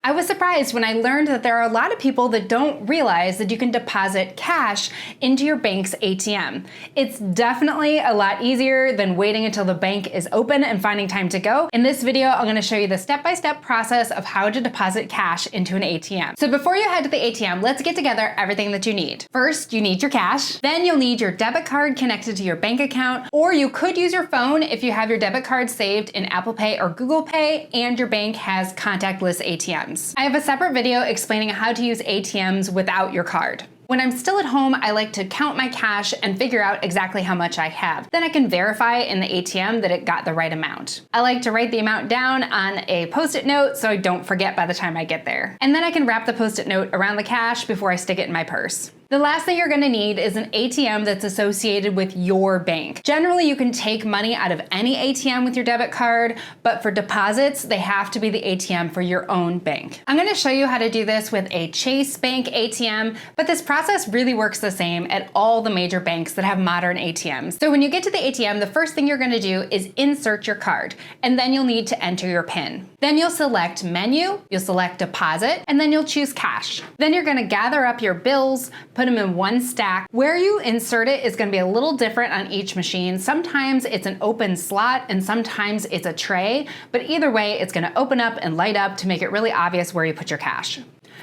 I was surprised when I learned that there are a lot of people that don't realize that you can deposit cash into your bank's ATM. It's definitely a lot easier than waiting until the bank is open and finding time to go. In this video, I'm going to show you the step-by-step process of how to deposit cash into an ATM. So before you head to the ATM, let's get together everything that you need. First, you need your cash. Then you'll need your debit card connected to your bank account, or you could use your phone if you have your debit card saved in Apple Pay or Google Pay and your bank has contactless ATMs. I have a separate video explaining how to use ATMs without your card. When I'm still at home, I like to count my cash and figure out exactly how much I have. Then I can verify in the ATM that it got the right amount. I like to write the amount down on a Post-it note so I don't forget by the time I get there. And then I can wrap the Post-it note around the cash before I stick it in my purse. The last thing you're gonna need is an ATM that's associated with your bank. Generally, you can take money out of any ATM with your debit card, but for deposits, they have to be the ATM for your own bank. I'm gonna show you how to do this with a Chase Bank ATM, but this process really works the same at all the major banks that have modern ATMs. So when you get to the ATM, the first thing you're gonna do is insert your card, and then you'll need to enter your PIN. Then you'll select Menu, you'll select Deposit, and then you'll choose Cash. Then you're gonna gather up your bills, put them in one stack. Where you insert it is gonna be a little different on each machine. Sometimes it's an open slot and sometimes it's a tray, but either way, it's gonna open up and light up to make it really obvious where you put your cash.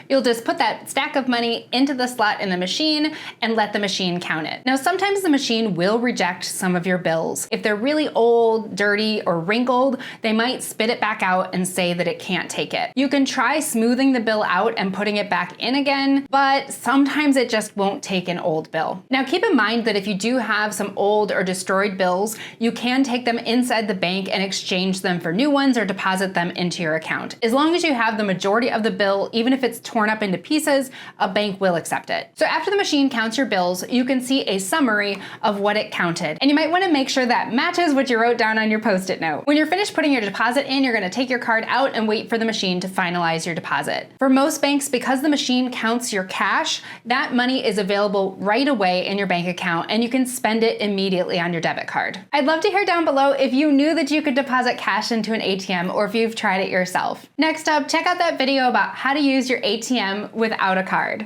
You'll just put that stack of money into the slot in the machine and let the machine count it. Now, sometimes the machine will reject some of your bills. If they're really old, dirty, or wrinkled, they might spit it back out and say that it can't take it. You can try smoothing the bill out and putting it back in again, but sometimes it just won't take an old bill. Now, keep in mind that if you do have some old or destroyed bills, you can take them inside the bank and exchange them for new ones or deposit them into your account. As long as you have the majority of the bill, even if it's torn up into pieces, a bank will accept it. So after the machine counts your bills, you can see a summary of what it counted. And you might want to make sure that matches what you wrote down on your Post-it note. When you're finished putting your deposit in, you're going to take your card out and wait for the machine to finalize your deposit. For most banks, because the machine counts your cash, that money is available right away in your bank account and you can spend it immediately on your debit card. I'd love to hear down below if you knew that you could deposit cash into an ATM or if you've tried it yourself. Next up, check out that video about how to use your ATM without a card.